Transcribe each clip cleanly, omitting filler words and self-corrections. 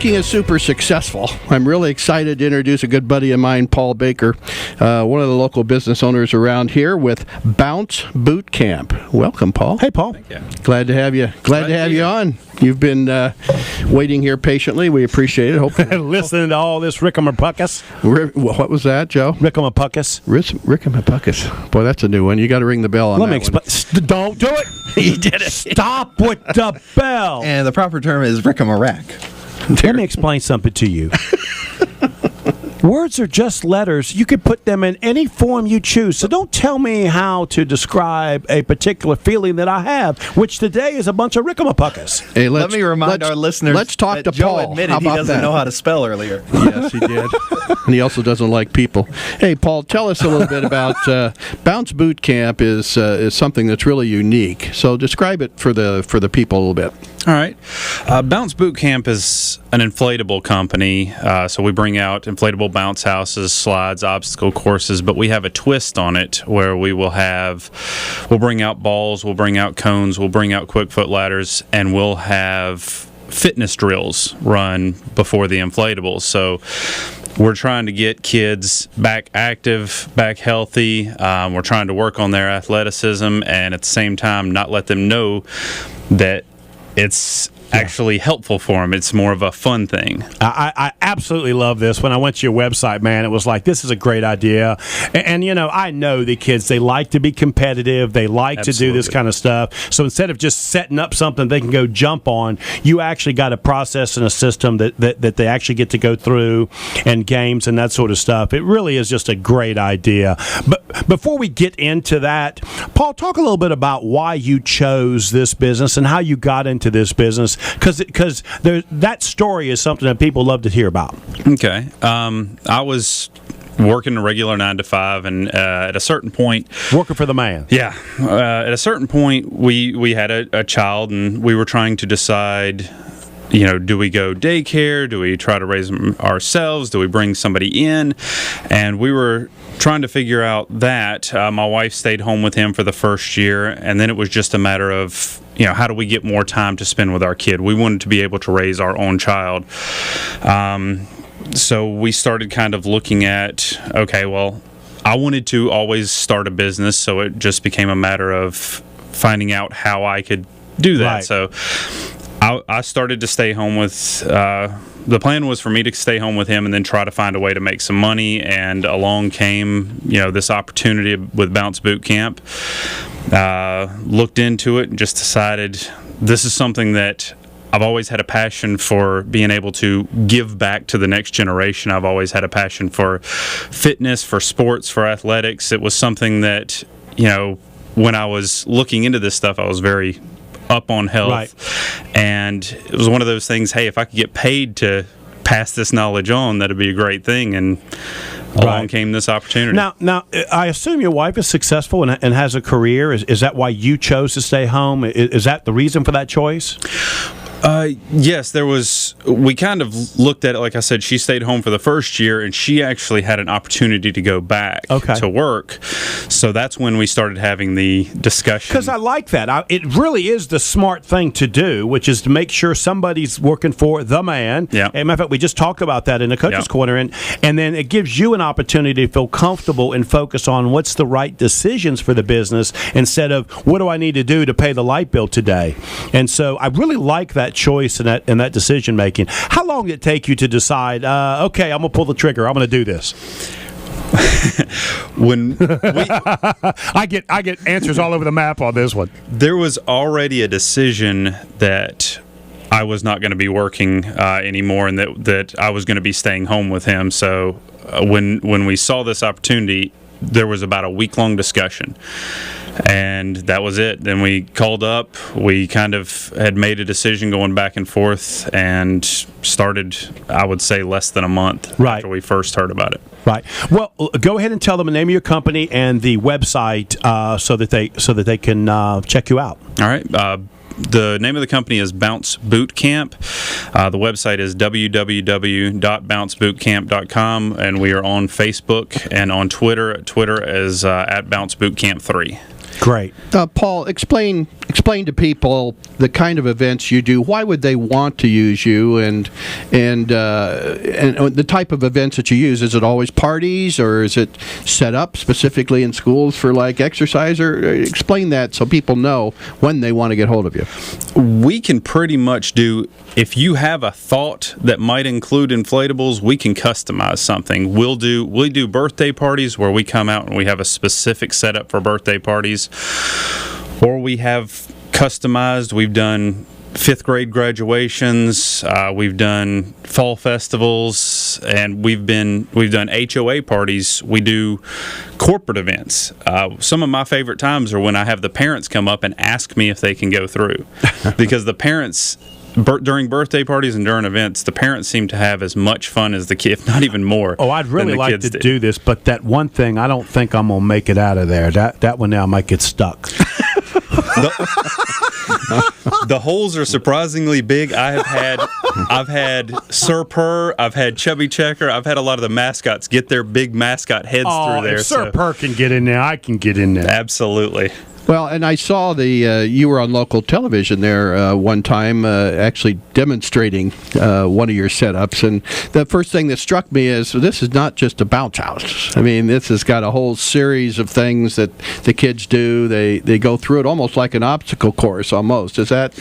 making it super successful. I'm really excited to introduce a good buddy of mine, Paul Baker, one of the local business owners around here with Bounce Boot Camp. Welcome, Paul. Hey, Paul. Thank you. Glad to have you. Glad to have you on. You've been waiting here patiently. We appreciate it. Hopefully, listening to all this rickamapuckus. What was that, Joe? Rickamapuckus. Rickamapuckus. Boy, that's a new one. You got to ring the bell on Let me that one. explain. Don't do it. He did it. Stop with the bell. And the proper term is rickamarak. Let me explain something to you. Words are just letters. You can put them in any form you choose. So don't tell me how to describe a particular feeling that I have, which today is a bunch of rickamapuckus. Hey, Let me remind our listeners let's talk that to Joe Paul. admitted How he about doesn't that? know how to spell earlier. Yes, he did. And he also doesn't like people. Hey, Paul, tell us a little bit about Bounce Boot Camp is something that's really unique. So describe it for the people a little bit. All right. Bounce Boot Camp is an inflatable company. So we bring out inflatable bounce houses, slides, obstacle courses, but we have a twist on it where we'll bring out balls, we'll bring out cones, we'll bring out quick foot ladders, and we'll have fitness drills run before the inflatables. So we're trying to get kids back active, back healthy. We're trying to work on their athleticism and at the same time not let them know that it's actually helpful for them. It's more of a fun thing. I absolutely love this. When I went to your website, man, it was like, this is a great idea. And you know, I know the kids, they like to be competitive. They like to do this kind of stuff. So instead of just setting up something they can go jump on, you actually got a process and a system that they actually get to go through, and games and that sort of stuff. It really is just a great idea. But before we get into that, Paul, talk a little bit about why you chose this business and how you got into this business. Because that story is something that people love to hear about. Okay. I was working a regular 9 to 5, and at a certain point, working for the man. Yeah. At a certain point, we had a child, and we were trying to decide, you know, do we go daycare? Do we try to raise them ourselves? Do we bring somebody in? And we were trying to figure out that. My wife stayed home with him for the first year, and then it was just a matter of, you know, how do we get more time to spend with our kid? We wanted to be able to raise our own child. So we started kind of looking at, okay, well, I wanted to always start a business, so it just became a matter of finding out how I could do that. Right. So I started to stay home with, the plan was for me to stay home with him and then try to find a way to make some money, and along came, you know, this opportunity with Bounce Boot Camp. Looked into it and just decided this is something that I've always had a passion for, being able to give back to the next generation. I've always had a passion for fitness, for sports, for athletics. It was something that, you know, when I was looking into this stuff, I was very up on health. Right. And it was one of those things, hey, if I could get paid to pass this knowledge on, that'd be a great thing. And along came this opportunity. Now, I assume your wife is successful and has a career. Is that why you chose to stay home? Is that the reason for that choice? Yes, we kind of looked at it, like I said, she stayed home for the first year, and she actually had an opportunity to go back to work. So that's when we started having the discussion. Because I like that. It really is the smart thing to do, which is to make sure somebody's working for the man. Yeah. And matter of fact, we just talked about that in the Coach's Corner, and then it gives you an opportunity to feel comfortable and focus on what's the right decisions for the business instead of what do I need to do to pay the light bill today. And so I really like that choice and that decision making. How long did it take you to decide, okay, I'm going to pull the trigger, I'm going to do this? When I get answers all over the map on this one. There was already a decision that I was not going to be working anymore, and that I was going to be staying home with him. So when we saw this opportunity, there was about a week-long discussion. And that was it. Then we called up. We kind of had made a decision going back and forth, and started, I would say, less than a month after we first heard about it. Right. Well, go ahead and tell them the name of your company and the website so that they can check you out. All right. The name of the company is Bounce Boot Camp. The website is www.bouncebootcamp.com, and we are on Facebook and on Twitter. Twitter is at Bounce Boot Camp 3. Great. Paul, explain explain to people the kind of events you do. Why would they want to use you, and the type of events that you use? Is it always parties, or is it set up specifically in schools for like exercise? Or explain that so people know when they want to get hold of you. We can pretty much do, if you have a thought that might include inflatables, we can customize something. We do birthday parties where we come out and we have a specific setup for birthday parties, or we have customized. We've done 5th grade graduations, we've done fall festivals, and we've done HOA parties. We do corporate events. Some of my favorite times are when I have the parents come up and ask me if they can go through, because the parents, during birthday parties and during events, the parents seem to have as much fun as the kid, if not even more. Oh, I'd really like to do this, but that one thing, I don't think I'm going to make it out of there. That one now might get stuck. The holes are surprisingly big. I've had Sir Purr, I've had Chubby Checker, I've had a lot of the mascots get their big mascot heads through there. If Sir Purr can get in there, I can get in there. Absolutely. Well, and I saw you were on local television there one time, actually demonstrating one of your setups. And the first thing that struck me is this is not just a bounce house. I mean, this has got a whole series of things that the kids do. They go through it almost like an obstacle course, almost. Is that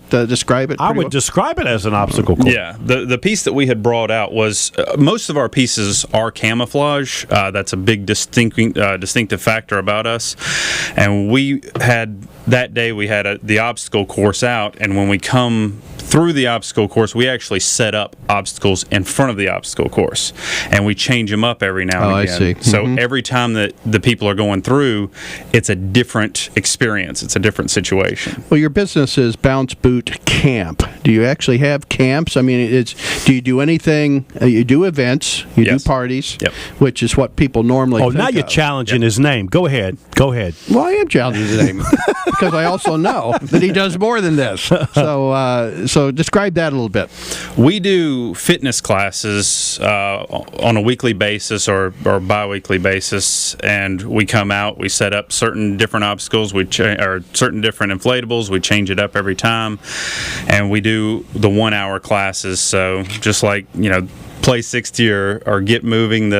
describe it? I would describe it as an obstacle course. Yeah, the piece that we had brought out was most of our pieces are camouflage. That's a big distinctive factor about us, and we had the obstacle course out, and when we come through the obstacle course, we actually set up obstacles in front of the obstacle course, and we change them up every now and again. I see. So every time that the people are going through, it's a different experience. It's a different situation. Well, your business is Bounce Boot Camp. Do you actually have camps? I mean, do you do anything? You do events, you do parties, which is what people normally think now you're challenging his name. Go ahead. Well, I am challenging his name because I also know that he does more than this. So describe that a little bit. We do fitness classes on a weekly basis or bi-weekly basis, and we come out, we set up certain different obstacles, or certain different inflatables, we change it up every time, and we do the 1 hour classes. So just like, Play 60 or Get Moving,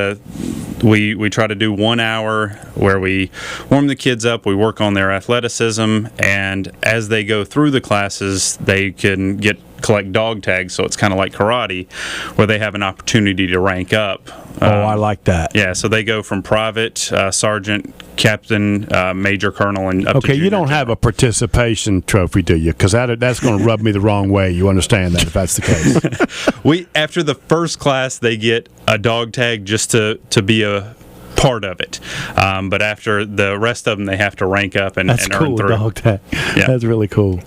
we try to do 1 hour where we warm the kids up, we work on their athleticism, and as they go through the classes, they can collect dog tags, so it's kind of like karate, where they have an opportunity to rank up. I like that. Yeah, so they go from private, sergeant, captain, major colonel, and up to Okay, you don't have a participation trophy, do you? Because that's going to rub me the wrong way. You understand that if that's the case. After the first class, they get a dog tag just to be a part of it, but after the rest of them, they have to rank up and earn through. Dog tag. Yeah. That's really cool.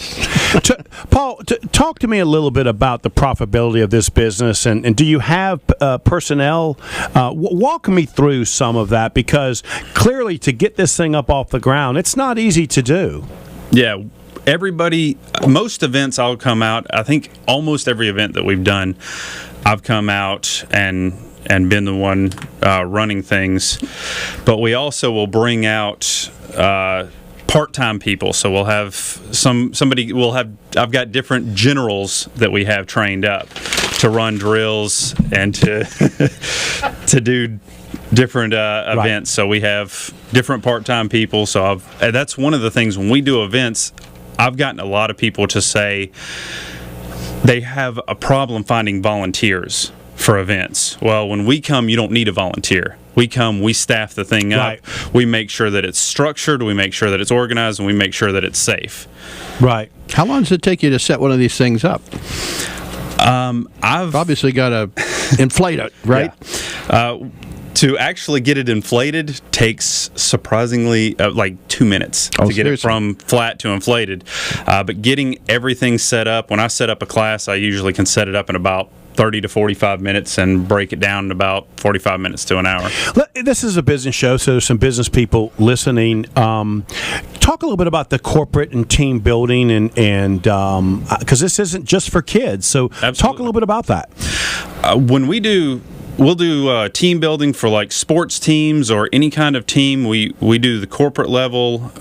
Paul, talk to me a little bit about the profitability of this business, and do you have personnel? Walk me through some of that, because clearly to get this thing up off the ground, it's not easy to do. Yeah. Most events I'll come out, I think almost every event that we've done, I've come out and been the one running things, but we also will bring out part-time people. So we'll have I've got different generals that we have trained up to run drills and to do different events. So we have different part-time people. So that's one of the things when we do events, I've gotten a lot of people to say they have a problem finding volunteers for events. Well, when we come, you don't need a volunteer. We come, we staff the thing up, right. We make sure that it's structured, we make sure that it's organized, and we make sure that it's safe. Right. How long does it take you to set one of these things up? I've obviously got to inflate it, right? Yeah. To actually get it inflated takes surprisingly like 2 minutes to get it from flat to inflated. But getting everything set up, when I set up a class, I usually can set it up in about 30 to 45 minutes and break it down in about 45 minutes to an hour. This is a business show, so there's some business people listening. Talk a little bit about the corporate and team building, and because this isn't just for kids, so Absolutely. Talk a little bit about that. When we do We'll do team building for like sports teams or any kind of team. We do the corporate level.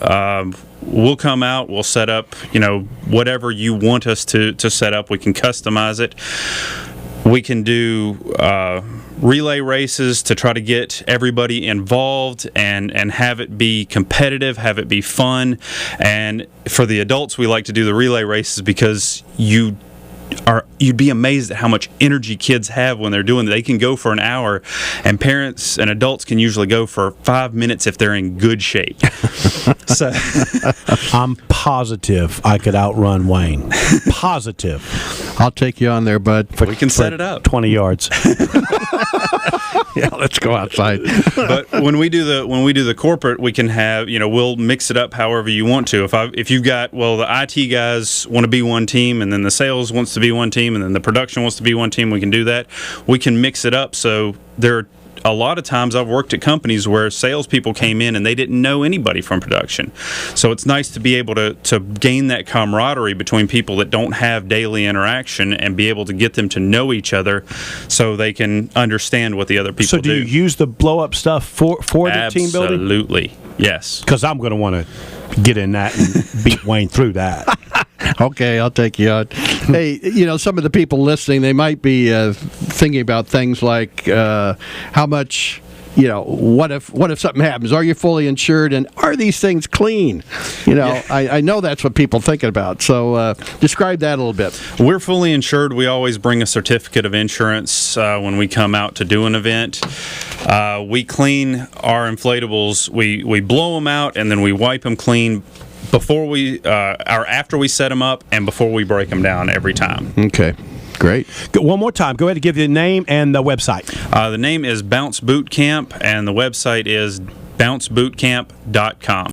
We'll come out. We'll set up, whatever you want us to set up. We can customize it. We can do relay races to try to get everybody involved and have it be competitive, have it be fun. And for the adults, we like to do the relay races because you'd be amazed at how much energy kids have when they're doing it. They can go for an hour, and parents and adults can usually go for 5 minutes if they're in good shape. So I'm positive I could outrun Wayne. Positive. I'll take you on there, bud. We can set it up 20 yards. Yeah, let's go outside. But when we do the corporate, we can have, we'll mix it up however you want to. If you've got, the IT guys want to be one team, and then the sales wants to be one team, and then the production wants to be one team, we can do that. We can mix it up. So there are a lot of times I've worked at companies where salespeople came in and they didn't know anybody from production. So it's nice to be able to gain that camaraderie between people that don't have daily interaction and be able to get them to know each other so they can understand what the other people do. So do you use the blow-up stuff for the team building? Absolutely, yes. Because I'm going to want to get in that and beat Wayne through that. Okay, I'll take you out. Hey, some of the people listening, they might be thinking about things like how much, what if something happens? Are you fully insured? And are these things clean? Yeah. I know that's what people are thinking about. So describe that a little bit. We're fully insured. We always bring a certificate of insurance when we come out to do an event. We clean our inflatables. We blow them out, and then we wipe them clean before after we set them up and before we break them down every time. Okay, great. One more time. Go ahead and give the name and the website. The name is Bounce Boot Camp, and the website is bouncebootcamp.com.